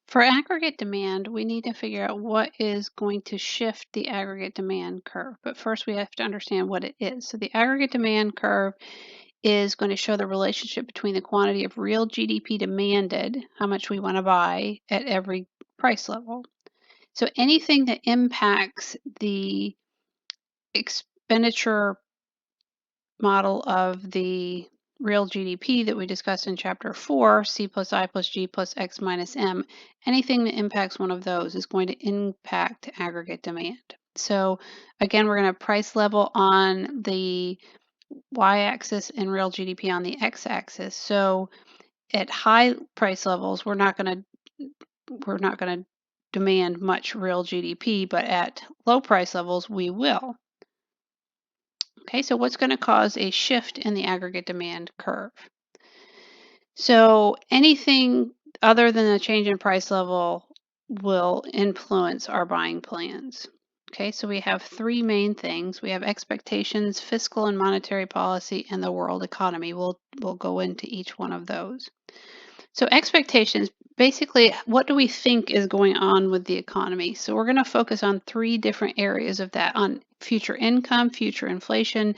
For aggregate demand, we need to figure out what is going to shift the aggregate demand curve. But first, we have to understand what it is. So the aggregate demand curve is going to show the relationship between the quantity of real GDP demanded, how much we want to buy at every price level. So anything that impacts the expenditure model of the real GDP that we discussed in chapter 4, C plus I plus G plus X minus M, anything that impacts one of those is going to impact aggregate demand. So again, we're going to price level on the y-axis and real GDP on the x-axis. So at high price levels, we're not going to demand much real GDP, but at low price levels, we will. Okay, so what's going to cause a shift in the aggregate demand curve? So anything other than a change in price level will influence our buying plans. Okay, so we have three main things. We have expectations, fiscal and monetary policy, and the world economy. We'll go into each one of those. So expectations, basically, what do we think is going on with the economy? So we're going to focus on three different areas of that, on future income, future inflation,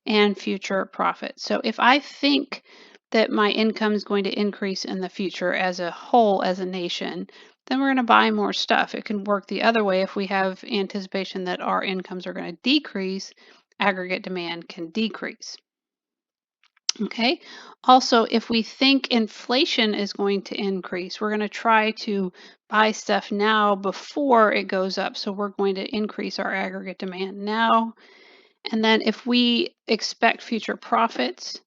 and future profit. So if I think that my income is going to increase in the future as a whole, as a nation, then we're going to buy more stuff. It can work the other way. If we have anticipation that our incomes are going to decrease, aggregate demand can decrease. Okay. Also, if we think inflation is going to increase, we're going to try to buy stuff now before it goes up. So we're going to increase our aggregate demand now. And then if we expect future profits,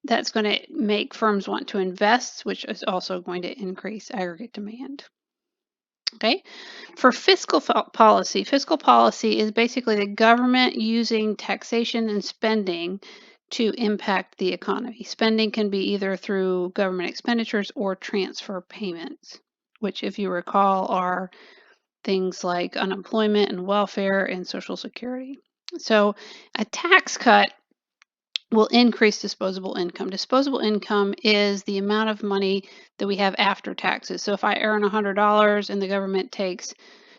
that's going to make firms want to invest, which is also going to increase aggregate demand. Okay. For fiscal policy is basically the government using taxation and spending to impact the economy. Spending can be either through government expenditures or transfer payments, which, if you recall, are things like unemployment and welfare and Social Security. So a tax cut will increase disposable income. Disposable income is the amount of money that we have after taxes. So if I earn $100 and the government takes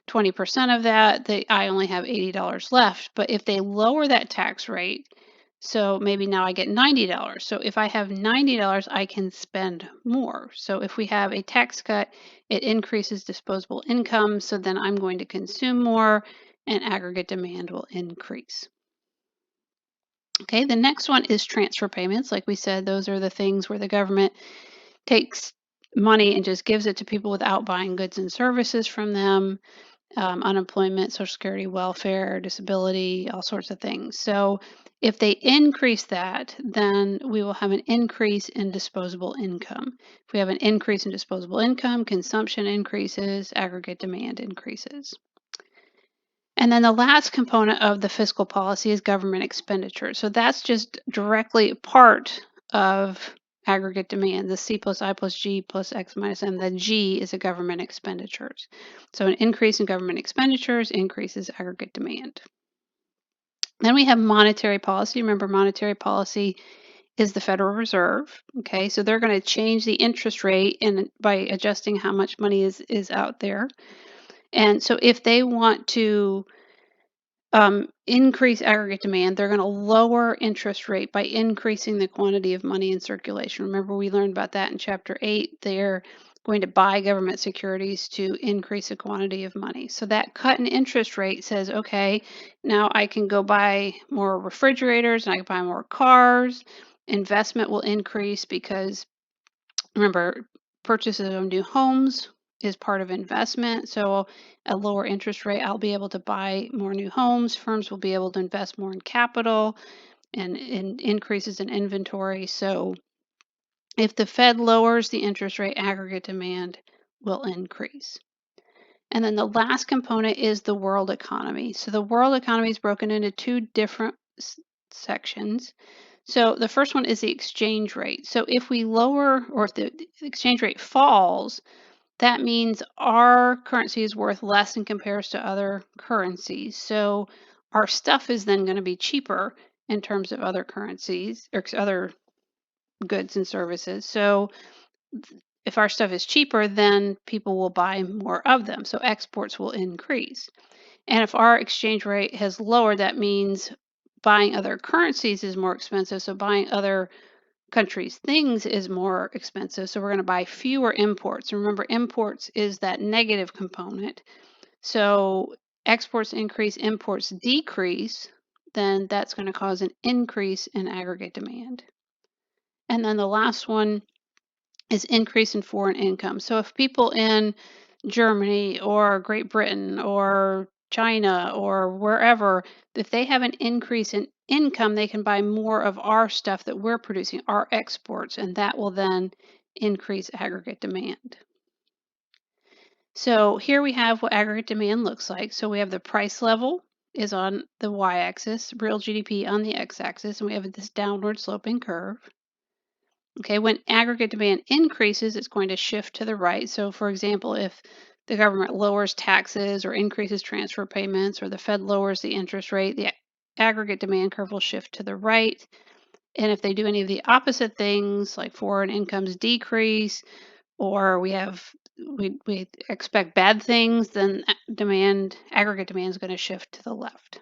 20% of that, I only have $80 left. But if they lower that tax rate, so maybe now I get $90. So if I have $90, I can spend more. So if we have a tax cut, it increases disposable income. So then I'm going to consume more and aggregate demand will increase. Okay, the next one is transfer payments. Like we said, those are the things where the government takes money and just gives it to people without buying goods and services from them. Unemployment, Social Security, welfare, disability, all sorts of things. So if they increase that, then we will have an increase in disposable income. If we have an increase in disposable income, consumption increases, aggregate demand increases. And then the last component of the fiscal policy is government expenditure. So that's just directly part of aggregate demand. The C plus I plus G plus X minus M, the G is a government expenditures. So an increase in government expenditures increases aggregate demand. Then we have monetary policy. Remember, monetary policy is the Federal Reserve. Okay, so they're going to change the interest rate by adjusting how much money is out there. And so if they want to increase aggregate demand, they're going to lower interest rate by increasing the quantity of money in circulation. Remember, we learned about that in Chapter 8. They're going to buy government securities to increase the quantity of money. So that cut in interest rate says, okay, now I can go buy more refrigerators and I can buy more cars. Investment will increase because, remember, purchases of new homes is part of investment. So a lower interest rate, I'll be able to buy more new homes. Firms will be able to invest more in capital and in increases in inventory. So if the Fed lowers the interest rate, aggregate demand will increase. And then the last component is the world economy. So the world economy is broken into two different sections. So the first one is the exchange rate. So if we lower, or if the exchange rate falls, that means our currency is worth less in comparison to other currencies. So our stuff is then going to be cheaper in terms of other currencies or other goods and services. So if our stuff is cheaper, then people will buy more of them. So exports will increase. And if our exchange rate has lowered, that means buying other currencies is more expensive. So buying other countries' things is more expensive. So we're going to buy fewer imports. Remember, imports is that negative component. So exports increase, imports decrease, then that's going to cause an increase in aggregate demand. And then the last one is increase in foreign income. So if people in Germany or Great Britain or China or wherever, if they have an increase in income, they can buy more of our stuff that we're producing, our exports, and that will then increase aggregate demand. So here we have what aggregate demand looks like. So we have the price level is on the y-axis, real GDP on the x-axis, and we have this downward sloping curve. Okay, when aggregate demand increases, it's going to shift to the right. So for example, if the government lowers taxes or increases transfer payments, or the Fed lowers the interest rate, the aggregate demand curve will shift to the right. And if they do any of the opposite things, like foreign incomes decrease, or we expect bad things, then aggregate demand is going to shift to the left.